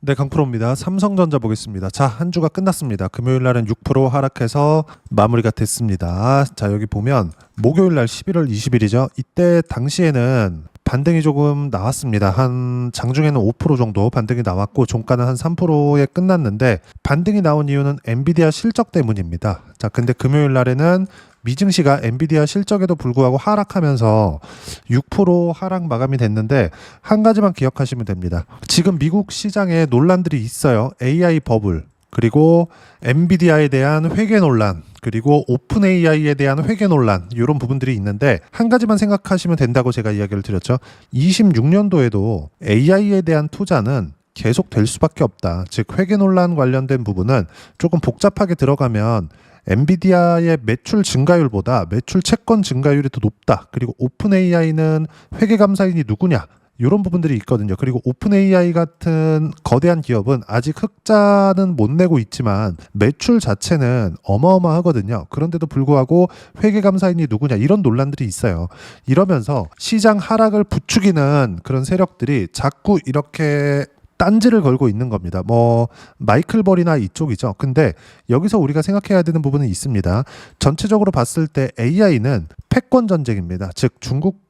네, 강프로입니다. 삼성전자 보겠습니다. 자, 한 주가 끝났습니다. 금요일 날은 6% 하락해서 마무리가 됐습니다. 자, 여기 보면 목요일 날 11월 20일이죠. 이때 당시에는 반등이 조금 나왔습니다. 한 장중에는 5% 정도 반등이 나왔고 종가는 한 3%에 끝났는데 반등이 나온 이유는 엔비디아 실적 때문입니다. 자, 근데 금요일 날에는 미증시가 엔비디아 실적에도 불구하고 하락하면서 6% 하락 마감이 됐는데 한 가지만 기억하시면 됩니다. 지금 미국 시장에 논란들이 있어요. AI 버블, 그리고 엔비디아에 대한 회계 논란, 그리고 오픈 AI에 대한 회계 논란, 이런 부분들이 있는데 한 가지만 생각하시면 된다고 제가 이야기를 드렸죠. 26년도에도 AI에 대한 투자는 계속 될 수밖에 없다. 즉 회계 논란 관련된 부분은 조금 복잡하게 들어가면 엔비디아의 매출 증가율보다 매출 채권 증가율이 더 높다. 그리고 오픈 AI는 회계 감사인이 누구냐? 이런 부분들이 있거든요. 그리고 오픈 AI 같은 거대한 기업은 아직 흑자는 못 내고 있지만 매출 자체는 어마어마하거든요. 그런데도 불구하고 회계 감사인이 누구냐 이런 논란들이 있어요. 이러면서 시장 하락을 부추기는 그런 세력들이 자꾸 이렇게 딴지를 걸고 있는 겁니다. 뭐 마이클 벌이나 이쪽이죠. 근데 여기서 우리가 생각해야 되는 부분은 있습니다. 전체적으로 봤을 때 AI는 패권 전쟁입니다. 즉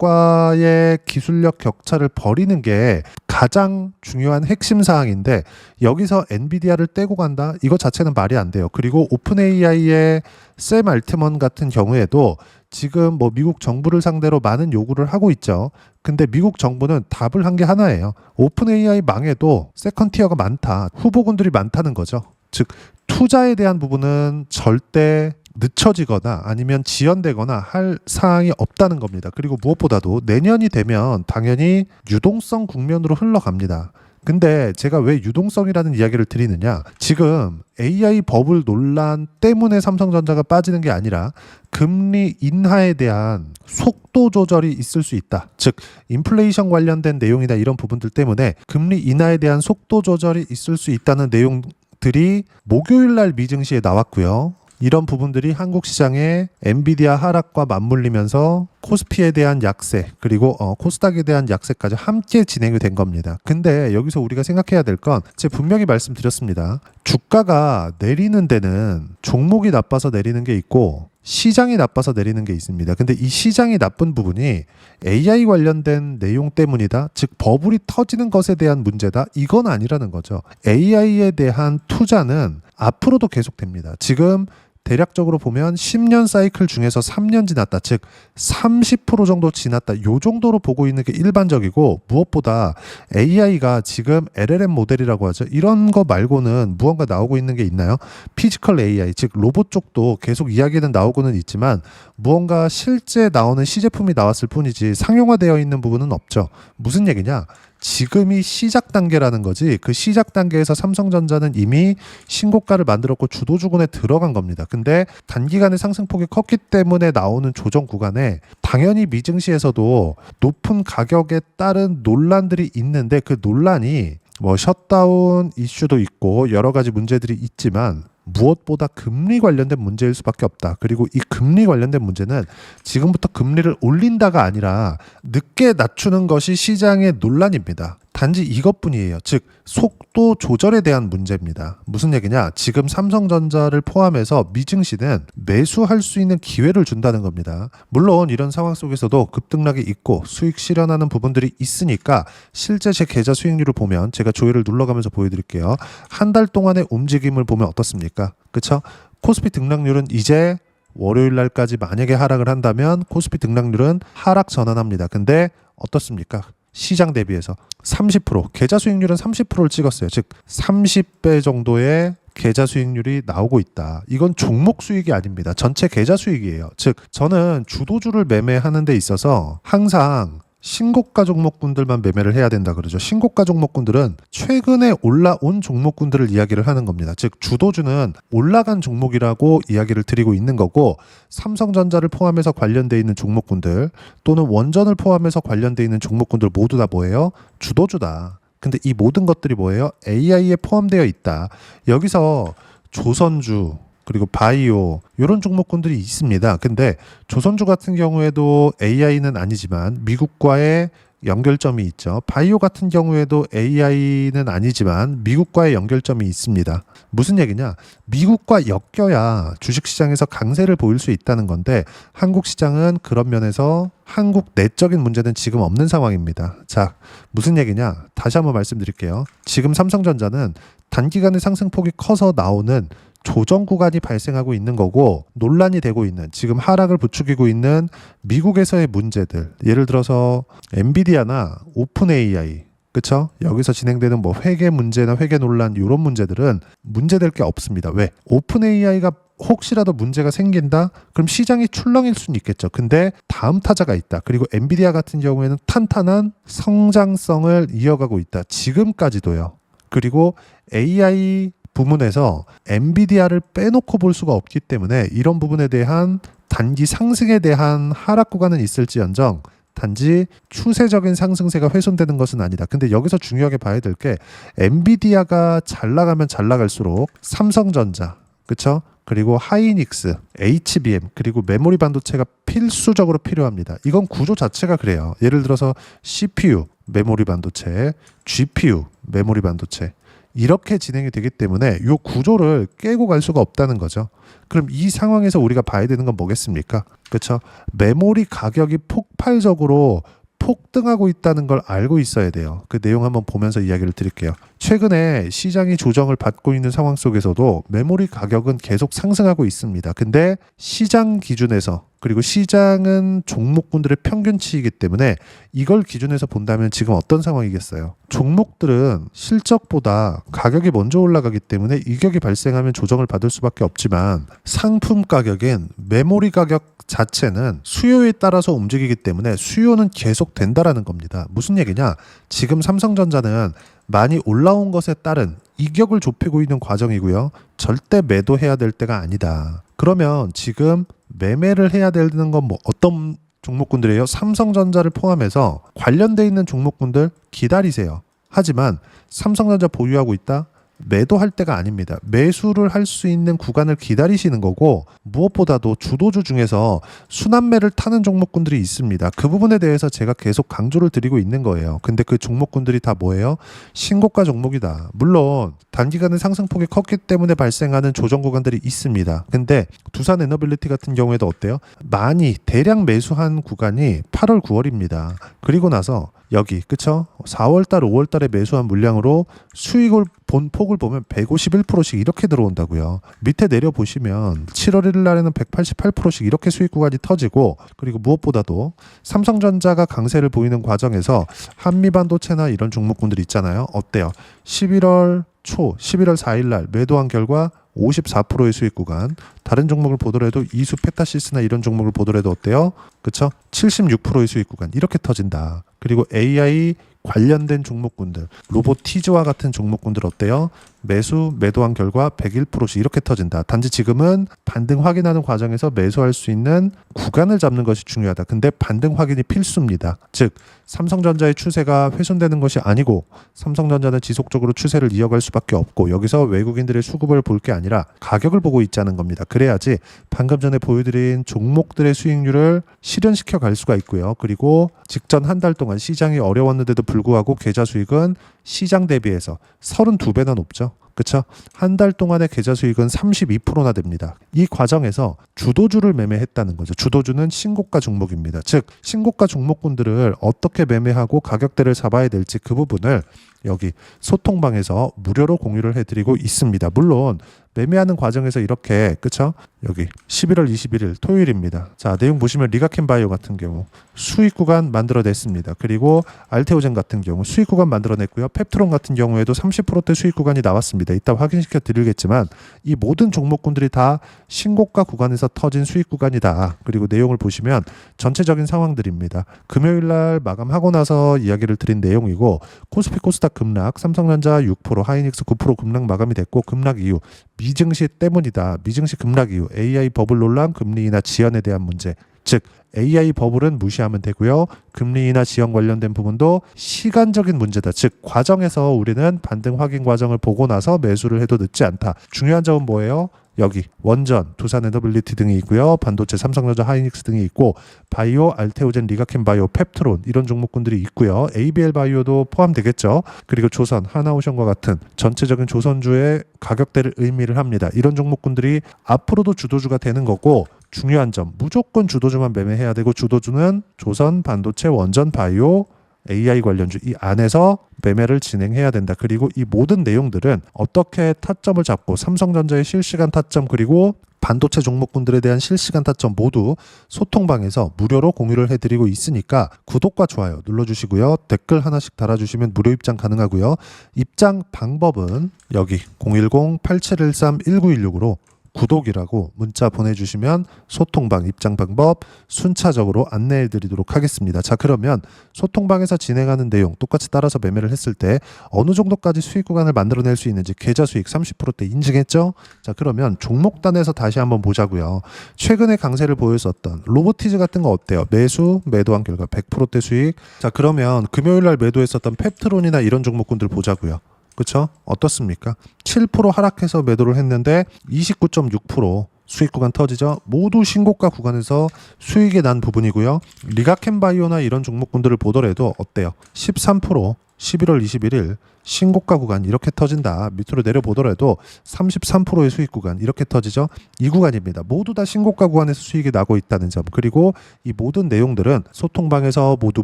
중국과의 기술력 격차를 벌이는 게 가장 중요한 핵심 사항인데 여기서 엔비디아를 떼고 간다? 이거 자체는 말이 안 돼요. 그리고 오픈 AI의 샘 알트먼 같은 경우에도 지금 뭐 미국 정부를 상대로 많은 요구를 하고 있죠. 근데 미국 정부는 답을 한 게 하나예요. 오픈 AI 망해도 세컨 티어가 많다. 후보군들이 많다는 거죠. 즉 투자에 대한 부분은 절대 늦춰지거나 아니면 지연되거나 할 사항이 없다는 겁니다. 그리고 무엇보다도 내년이 되면 당연히 유동성 국면으로 흘러갑니다. 근데 제가 왜 유동성이라는 이야기를 드리느냐? 지금 AI 버블 논란 때문에 삼성전자가 빠지는 게 아니라 금리 인하에 대한 속도 조절이 있을 수 있다. 즉 인플레이션 관련된 내용이나 이런 부분들 때문에 금리 인하에 대한 속도 조절이 있을 수 있다는 내용들이 목요일 날 미증시에 나왔고요. 이런 부분들이 한국 시장의 엔비디아 하락과 맞물리면서 코스피에 대한 약세 그리고 코스닥에 대한 약세까지 함께 진행이 된 겁니다. 근데 여기서 우리가 생각해야 될 건 제가 분명히 말씀드렸습니다. 주가가 내리는 데는 종목이 나빠서 내리는 게 있고 시장이 나빠서 내리는 게 있습니다. 근데 이 시장이 나쁜 부분이 AI 관련된 내용 때문이다. 즉 버블이 터지는 것에 대한 문제다. 이건 아니라는 거죠. AI에 대한 투자는 앞으로도 계속됩니다. 지금 대략적으로 보면 10년 사이클 중에서 3년 지났다. 즉 30% 정도 지났다. 요 정도로 보고 있는 게 일반적이고 무엇보다 AI가 지금 LLM 모델이라고 하죠. 이런 거 말고는 무언가 나오고 있는 게 있나요? 피지컬 AI, 즉 로봇 쪽도 계속 이야기는 나오고는 있지만 무언가 실제 나오는 시제품이 나왔을 뿐이지 상용화되어 있는 부분은 없죠. 무슨 얘기냐? 지금이 시작 단계라는 거지 그 시작 단계에서 삼성전자는 이미 신고가를 만들었고 주도주군에 들어간 겁니다. 근데 단기간에 상승폭이 컸기 때문에 나오는 조정 구간에 당연히 미증시에서도 높은 가격에 따른 논란들이 있는데 그 논란이 뭐 셧다운 이슈도 있고 여러 가지 문제들이 있지만 무엇보다 금리 관련된 문제일 수밖에 없다. 그리고 이 금리 관련된 문제는 지금부터 금리를 올린다가 아니라 늦게 낮추는 것이 시장의 논란입니다. 단지 이것뿐이에요. 즉 속도 조절에 대한 문제입니다. 무슨 얘기냐? 지금 삼성전자를 포함해서 미증시는 매수할 수 있는 기회를 준다는 겁니다. 물론 이런 상황 속에서도 급등락이 있고 수익 실현하는 부분들이 있으니까 실제 제 계좌 수익률을 보면 제가 조회를 눌러가면서 보여드릴게요. 한 달 동안의 움직임을 보면 어떻습니까? 그쵸? 코스피 등락률은 이제 월요일 날까지 만약에 하락을 한다면 코스피 등락률은 하락 전환합니다. 근데 어떻습니까? 시장 대비해서 30% 계좌 수익률은 30%를 찍었어요. 즉 30배 정도의 계좌 수익률이 나오고 있다. 이건 종목 수익이 아닙니다. 전체 계좌 수익이에요. 즉 저는 주도주를 매매하는 데 있어서 항상 신고가 종목군들만 매매를 해야 된다 그러죠. 신고가 종목군들은 최근에 올라온 종목군들을 이야기를 하는 겁니다. 즉 주도주는 올라간 종목이라고 이야기를 드리고 있는 거고 삼성전자를 포함해서 관련돼 있는 종목군들 또는 원전을 포함해서 관련돼 있는 종목군들 모두 다 뭐예요? 주도주다. 근데 이 모든 것들이 뭐예요? AI에 포함되어 있다. 여기서 조선주 그리고 바이오 이런 종목군들이 있습니다. 근데 조선주 같은 경우에도 AI는 아니지만 미국과의 연결점이 있죠. 바이오 같은 경우에도 AI는 아니지만 미국과의 연결점이 있습니다. 무슨 얘기냐? 미국과 엮여야 주식시장에서 강세를 보일 수 있다는 건데 한국 시장은 그런 면에서 한국 내적인 문제는 지금 없는 상황입니다. 자, 무슨 얘기냐? 다시 한번 말씀드릴게요. 지금 삼성전자는 단기간에 상승폭이 커서 나오는 조정 구간이 발생하고 있는 거고 논란이 되고 있는 지금 하락을 부추기고 있는 미국에서의 문제들 예를 들어서 엔비디아나 오픈 AI 그쵸? 여기서 진행되는 뭐 회계 문제나 회계 논란 이런 문제들은 문제될 게 없습니다. 왜? 오픈 AI가 혹시라도 문제가 생긴다? 그럼 시장이 출렁일 수는 있겠죠. 근데 다음 타자가 있다. 그리고 엔비디아 같은 경우에는 탄탄한 성장성을 이어가고 있다. 지금까지도요. 그리고 AI 부문에서 엔비디아를 빼놓고 볼 수가 없기 때문에 이런 부분에 대한 단기 상승에 대한 하락 구간은 있을지언정 단지 추세적인 상승세가 훼손되는 것은 아니다. 근데 여기서 중요하게 봐야 될 게 엔비디아가 잘 나가면 잘 나갈수록 삼성전자, 그쵸? 그리고 하이닉스, HBM, 그리고 메모리 반도체가 필수적으로 필요합니다. 이건 구조 자체가 그래요. 예를 들어서 CPU, 메모리 반도체, GPU, 메모리 반도체 이렇게 진행이 되기 때문에 이 구조를 깨고 갈 수가 없다는 거죠. 그럼 이 상황에서 우리가 봐야 되는 건 뭐겠습니까? 그렇죠? 메모리 가격이 폭발적으로 폭등하고 있다는 걸 알고 있어야 돼요. 그 내용 한번 보면서 이야기를 드릴게요. 최근에 시장이 조정을 받고 있는 상황 속에서도 메모리 가격은 계속 상승하고 있습니다. 근데 시장 기준에서 그리고 시장은 종목군들의 평균치이기 때문에 이걸 기준에서 본다면 지금 어떤 상황이겠어요? 종목들은 실적보다 가격이 먼저 올라가기 때문에 이격이 발생하면 조정을 받을 수밖에 없지만 상품 가격인 메모리 가격 자체는 수요에 따라서 움직이기 때문에 수요는 계속 된다라는 겁니다. 무슨 얘기냐? 지금 삼성전자는 많이 올라온 것에 따른 이격을 좁히고 있는 과정이고요. 절대 매도해야 될 때가 아니다. 그러면 지금 매매를 해야 되는 건 뭐 어떤 종목군들이에요? 삼성전자를 포함해서 관련돼 있는 종목군들 기다리세요. 하지만 삼성전자 보유하고 있다? 매도할 때가 아닙니다. 매수를 할 수 있는 구간을 기다리시는 거고 무엇보다도 주도주 중에서 순환매를 타는 종목군들이 있습니다. 그 부분에 대해서 제가 계속 강조를 드리고 있는 거예요. 근데 그 종목군들이 다 뭐예요? 신고가 종목이다. 물론 단기간에 상승폭이 컸기 때문에 발생하는 조정 구간들이 있습니다. 근데 두산 에너빌리티 같은 경우에도 어때요? 많이 대량 매수한 구간이 8월 9월입니다. 그리고 나서 여기 그쵸? 4월달 5월달에 매수한 물량으로 수익을 본 폭을 보면 151%씩 이렇게 들어온다고요. 밑에 내려보시면 7월 1일 날에는 188%씩 이렇게 수익 구간이 터지고 그리고 무엇보다도 삼성전자가 강세를 보이는 과정에서 한미반도체나 이런 종목군들 있잖아요. 어때요? 11월 4일 날 매도한 결과 54%의 수익 구간. 다른 종목을 보더라도 이수 페타시스나 이런 종목을 보더라도 어때요? 그쵸? 76%의 수익 구간. 이렇게 터진다. 그리고 AI 관련된 종목군들, 로보티즈와 같은 종목군들 어때요? 매도한 결과 101%씩 이렇게 터진다. 단지 지금은 반등 확인하는 과정에서 매수할 수 있는 구간을 잡는 것이 중요하다. 근데 반등 확인이 필수입니다. 즉 삼성전자의 추세가 훼손되는 것이 아니고 삼성전자는 지속적으로 추세를 이어갈 수밖에 없고 여기서 외국인들의 수급을 볼 게 아니라 가격을 보고 있자는 겁니다. 그래야지 방금 전에 보여드린 종목들의 수익률을 실현시켜 갈 수가 있고요. 그리고 직전 한 달 동안 시장이 어려웠는데도 불구하고 계좌 수익은 시장 대비해서 32배나 높죠. 그쵸? 한 달 동안의 계좌 수익은 32%나 됩니다. 이 과정에서 주도주를 매매했다는 거죠. 주도주는 신고가 종목입니다. 즉 신고가 종목군들을 어떻게 매매하고 가격대를 잡아야 될지 그 부분을 여기 소통방에서 무료로 공유를 해드리고 있습니다. 물론 매매하는 과정에서 이렇게 그쵸? 여기 11월 21일 토요일입니다. 자, 내용 보시면 리가켄바이오 같은 경우 수익 구간 만들어냈습니다. 그리고 알테오젠 같은 경우 수익 구간 만들어냈고요. 펩트론 같은 경우에도 30%대 수익 구간이 나왔습니다. 이따 확인시켜 드리겠지만 이 모든 종목군들이 다 신고가 구간에서 터진 수익 구간이다. 그리고 내용을 보시면 전체적인 상황들입니다. 금요일 날 마감하고 나서 이야기를 드린 내용이고 코스피 코스닥 급락, 삼성전자 6%, 하이닉스 9% 급락 마감이 됐고 급락 이유 미증시 때문이다. 미증시 급락 이유 AI 버블 논란, 금리 인하 지연에 대한 문제. 즉 AI 버블은 무시하면 되고요. 금리 인하 지연 관련된 부분도 시간적인 문제다. 즉 과정에서 우리는 반등 확인 과정을 보고 나서 매수를 해도 늦지 않다. 중요한 점은 뭐예요? 여기 원전, 두산 에너빌리티 등이 있고요. 반도체, 삼성전자, 하이닉스 등이 있고 바이오, 알테오젠, 리가켄 바이오, 펩트론 이런 종목군들이 있고요. ABL 바이오도 포함되겠죠. 그리고 조선, 하나오션과 같은 전체적인 조선주의 가격대를 의미를 합니다. 이런 종목군들이 앞으로도 주도주가 되는 거고 중요한 점, 무조건 주도주만 매매해야 되고 주도주는 조선, 반도체, 원전, 바이오, AI 관련주 이 안에서 매매를 진행해야 된다. 그리고 이 모든 내용들은 어떻게 타점을 잡고 삼성전자의 실시간 타점 그리고 반도체 종목군들에 대한 실시간 타점 모두 소통방에서 무료로 공유를 해드리고 있으니까 구독과 좋아요 눌러주시고요. 댓글 하나씩 달아주시면 무료 입장 가능하고요. 입장 방법은 여기 010-8713-1916으로 구독이라고 문자 보내주시면 소통방 입장 방법 순차적으로 안내해 드리도록 하겠습니다. 자, 그러면 소통방에서 진행하는 내용 똑같이 따라서 매매를 했을 때 어느 정도까지 수익 구간을 만들어낼 수 있는지 계좌 수익 30%대 인증했죠? 자, 그러면 종목단에서 다시 한번 보자고요. 최근에 강세를 보였었던 로보티즈 같은 거 어때요? 매수, 매도한 결과 100%대 수익. 자, 그러면 금요일 날 매도했었던 펩트론이나 이런 종목군들 보자고요. 그쵸? 어떻습니까? 7% 하락해서 매도를 했는데 29.6% 수익 구간 터지죠. 모두 신고가 구간에서 수익이 난 부분이고요. 리가켄바이오나 이런 종목군들을 보더라도 어때요? 13% 11월 21일 신고가 구간 이렇게 터진다. 밑으로 내려보더라도 33%의 수익 구간 이렇게 터지죠. 이 구간입니다. 모두 다 신고가 구간에서 수익이 나고 있다는 점. 그리고 이 모든 내용들은 소통방에서 모두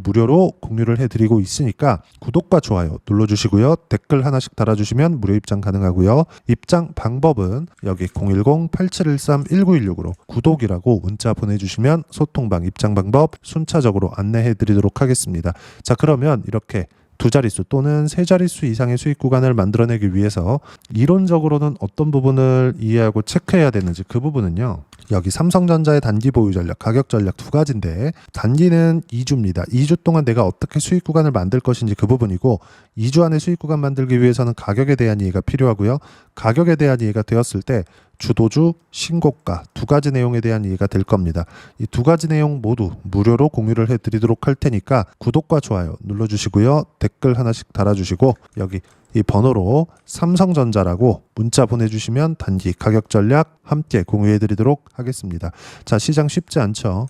무료로 공유를 해드리고 있으니까 구독과 좋아요 눌러주시고요. 댓글 하나씩 달아주시면 무료 입장 가능하고요. 입장 방법은 여기 010-8713-1916으로 구독이라고 문자 보내주시면 소통방 입장 방법 순차적으로 안내해드리도록 하겠습니다. 자, 그러면 이렇게 두 자릿수 또는 세 자릿수 이상의 수익 구간을 만들어내기 위해서 이론적으로는 어떤 부분을 이해하고 체크해야 되는지 그 부분은요. 여기 삼성전자의 단기 보유 전략, 가격 전략 두 가지인데 단기는 2주입니다. 2주 동안 내가 어떻게 수익 구간을 만들 것인지 그 부분이고 2주 안에 수익 구간 만들기 위해서는 가격에 대한 이해가 필요하고요. 가격에 대한 이해가 되었을 때 주도주, 신고가 두 가지 내용에 대한 이해가 될 겁니다. 이 두 가지 내용 모두 무료로 공유를 해드리도록 할 테니까 구독과 좋아요 눌러주시고요. 댓글 하나씩 달아주시고 여기 이 번호로 삼성전자라고 문자 보내주시면 단기 가격 전략 함께 공유해드리도록 하겠습니다. 자, 시장 쉽지 않죠.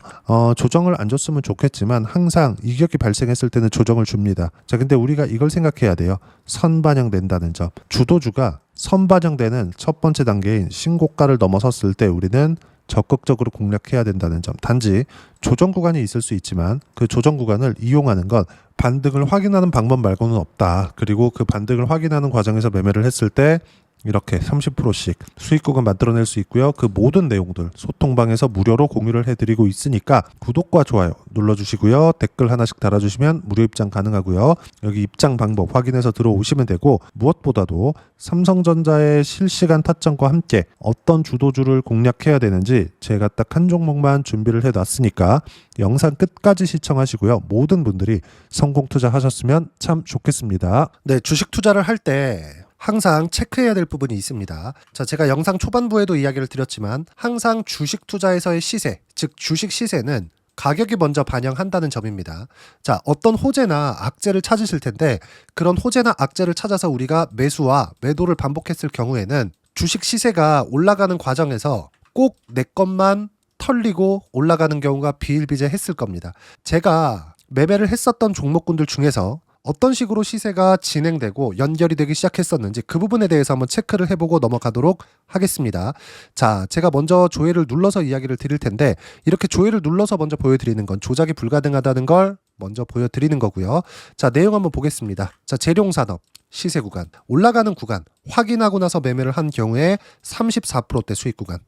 조정을 안 줬으면 좋겠지만 항상 이격이 발생했을 때는 조정을 줍니다. 자, 근데 우리가 이걸 생각해야 돼요. 선반영된다는 점. 주도주가 선반영되는 첫 번째 단계인 신고가를 넘어섰을 때 우리는 적극적으로 공략해야 된다는 점. 단지 조정 구간이 있을 수 있지만 그 조정 구간을 이용하는 건 반등을 확인하는 방법 말고는 없다. 그리고 그 반등을 확인하는 과정에서 매매를 했을 때 이렇게 30%씩 수익 구간 만들어낼 수 있고요. 그 모든 내용들 소통방에서 무료로 공유를 해드리고 있으니까 구독과 좋아요 눌러주시고요. 댓글 하나씩 달아주시면 무료 입장 가능하고요. 여기 입장 방법 확인해서 들어오시면 되고 무엇보다도 삼성전자의 실시간 타점과 함께 어떤 주도주를 공략해야 되는지 제가 딱 한 종목만 준비를 해놨으니까 영상 끝까지 시청하시고요. 모든 분들이 성공 투자하셨으면 참 좋겠습니다. 네, 주식 투자를 할 때 항상 체크해야 될 부분이 있습니다. 자, 제가 영상 초반부에도 이야기를 드렸지만 항상 주식 투자에서의 시세, 즉 주식 시세는 가격이 먼저 반영한다는 점입니다. 자, 어떤 호재나 악재를 찾으실 텐데 그런 호재나 악재를 찾아서 우리가 매수와 매도를 반복했을 경우에는 주식 시세가 올라가는 과정에서 꼭 내 것만 털리고 올라가는 경우가 비일비재했을 겁니다. 제가 매매를 했었던 종목군들 중에서 어떤 식으로 시세가 진행되고 연결이 되기 시작했었는지 그 부분에 대해서 한번 체크를 해보고 넘어가도록 하겠습니다. 자, 제가 먼저 조회를 눌러서 이야기를 드릴 텐데 이렇게 조회를 눌러서 먼저 보여드리는 건 조작이 불가능하다는 걸 먼저 보여드리는 거고요. 자, 내용 한번 보겠습니다. 자, 재룡산업 시세 구간 올라가는 구간 확인하고 나서 매매를 한 경우에 34%대 수익 구간.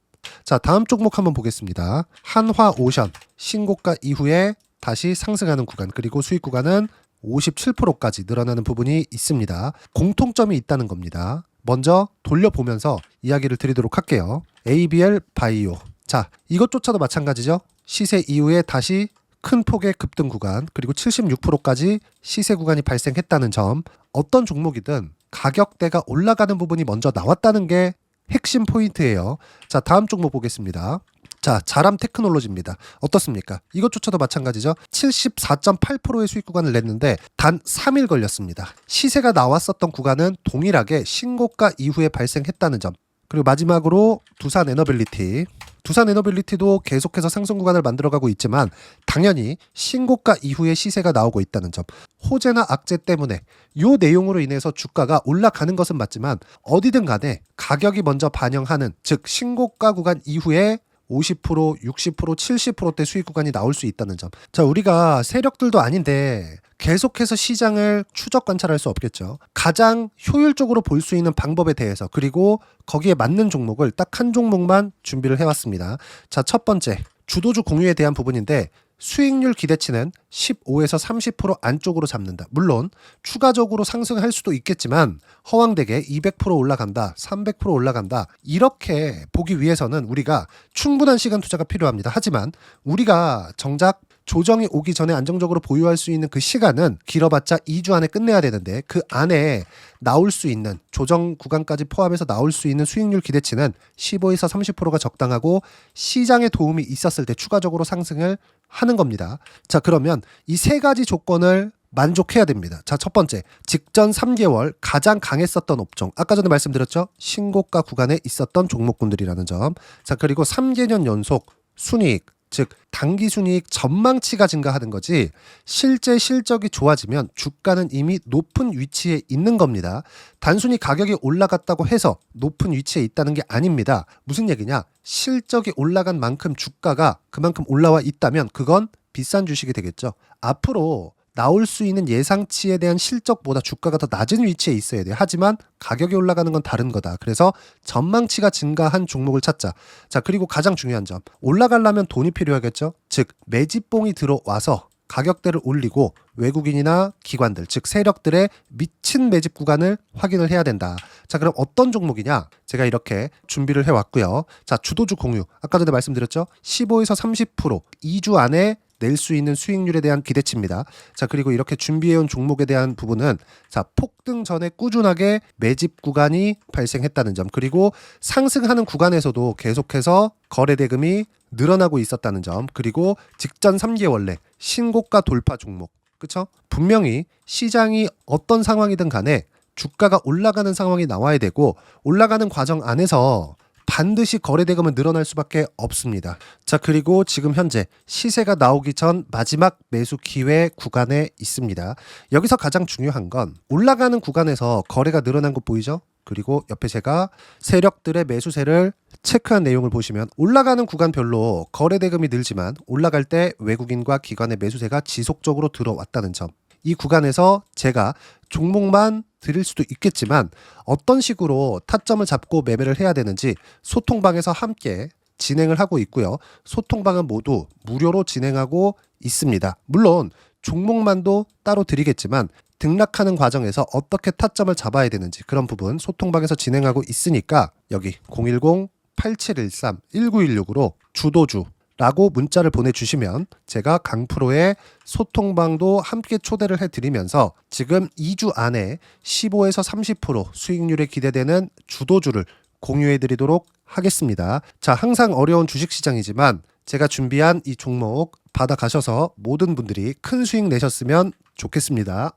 자, 다음 종목 한번 보겠습니다. 한화오션 신고가 이후에 다시 상승하는 구간 그리고 수익 구간은 57%까지 늘어나는 부분이 있습니다. 공통점이 있다는 겁니다. 먼저 돌려보면서 이야기를 드리도록 할게요. ABL 바이오. 자, 이것조차도 마찬가지죠. 시세 이후에 다시 큰 폭의 급등 구간 그리고 76%까지 시세 구간이 발생했다는 점. 어떤 종목이든 가격대가 올라가는 부분이 먼저 나왔다는 게 핵심 포인트예요. 자, 다음 종목 보겠습니다. 자, 자람 테크놀로지입니다. 어떻습니까? 이것조차도 마찬가지죠. 74.8%의 수익 구간을 냈는데 단 3일 걸렸습니다. 시세가 나왔었던 구간은 동일하게 신고가 이후에 발생했다는 점. 그리고 마지막으로 두산 에너빌리티. 두산 에너빌리티도 계속해서 상승 구간을 만들어가고 있지만 당연히 신고가 이후에 시세가 나오고 있다는 점. 호재나 악재 때문에 이 내용으로 인해서 주가가 올라가는 것은 맞지만 어디든 간에 가격이 먼저 반영하는, 즉 신고가 구간 이후에 50%, 60%, 70%대 수익 구간이 나올 수 있다는 점. 자, 우리가 세력들도 아닌데 계속해서 시장을 추적 관찰할 수 없겠죠. 가장 효율적으로 볼 수 있는 방법에 대해서, 그리고 거기에 맞는 종목을 딱 한 종목만 준비를 해왔습니다. 자, 첫 번째 주도주 공유에 대한 부분인데 수익률 기대치는 15에서 30% 안쪽으로 잡는다. 물론 추가적으로 상승할 수도 있겠지만 허황되게 200% 올라간다, 300% 올라간다, 이렇게 보기 위해서는 우리가 충분한 시간 투자가 필요합니다. 하지만 우리가 정작 조정이 오기 전에 안정적으로 보유할 수 있는 그 시간은 길어봤자 2주 안에 끝내야 되는데, 그 안에 나올 수 있는, 조정 구간까지 포함해서 나올 수 있는 수익률 기대치는 15에서 30%가 적당하고 시장에 도움이 있었을 때 추가적으로 상승을 하는 겁니다. 자, 그러면 이 세 가지 조건을 만족해야 됩니다. 자, 첫 번째, 직전 3개월 가장 강했었던 업종. 아까 전에 말씀드렸죠? 신고가 구간에 있었던 종목군들이라는 점. 자, 그리고 3개년 연속 순이익, 즉 단기 순이익 전망치가 증가하는 거지 실제 실적이 좋아지면 주가는 이미 높은 위치에 있는 겁니다. 단순히 가격이 올라갔다고 해서 높은 위치에 있다는 게 아닙니다. 무슨 얘기냐? 실적이 올라간 만큼 주가가 그만큼 올라와 있다면 그건 비싼 주식이 되겠죠. 앞으로 나올 수 있는 예상치에 대한 실적보다 주가가 더 낮은 위치에 있어야 돼요. 하지만 가격이 올라가는 건 다른 거다. 그래서 전망치가 증가한 종목을 찾자. 자, 그리고 가장 중요한 점. 올라가려면 돈이 필요하겠죠. 즉 매집봉이 들어와서 가격대를 올리고 외국인이나 기관들, 즉 세력들의 미친 매집 구간을 확인을 해야 된다. 자, 그럼 어떤 종목이냐? 제가 이렇게 준비를 해왔고요. 자, 주도주 공유. 아까 전에 말씀드렸죠. 15에서 30% 2주 안에 낼 수 있는 수익률에 대한 기대치입니다. 자, 그리고 이렇게 준비해온 종목에 대한 부분은, 자, 폭등 전에 꾸준하게 매집 구간이 발생했다는 점, 그리고 상승하는 구간에서도 계속해서 거래 대금이 늘어나고 있었다는 점, 그리고 직전 3개월 내 신고가 돌파 종목. 그쵸? 분명히 시장이 어떤 상황이든 간에 주가가 올라가는 상황이 나와야 되고, 올라가는 과정 안에서 반드시 거래 대금은 늘어날 수밖에 없습니다. 자, 그리고 지금 현재 시세가 나오기 전 마지막 매수 기회 구간에 있습니다. 여기서 가장 중요한 건 올라가는 구간에서 거래가 늘어난 거 보이죠? 그리고 옆에 제가 세력들의 매수세를 체크한 내용을 보시면 올라가는 구간별로 거래 대금이 늘지만 올라갈 때 외국인과 기관의 매수세가 지속적으로 들어왔다는 점. 이 구간에서 제가 종목만 드릴 수도 있겠지만 어떤 식으로 타점을 잡고 매매를 해야 되는지 소통방에서 함께 진행을 하고 있고요. 소통방은 모두 무료로 진행하고 있습니다. 물론 종목만도 따로 드리겠지만 등락하는 과정에서 어떻게 타점을 잡아야 되는지 그런 부분 소통방에서 진행하고 있으니까 여기 010-8713-1916으로 주도주 라고 문자를 보내주시면 제가 강프로의 소통방도 함께 초대를 해드리면서 지금 2주 안에 15에서 30% 수익률에 기대되는 주도주를 공유해드리도록 하겠습니다. 자, 항상 어려운 주식시장이지만 제가 준비한 이 종목 받아가셔서 모든 분들이 큰 수익 내셨으면 좋겠습니다.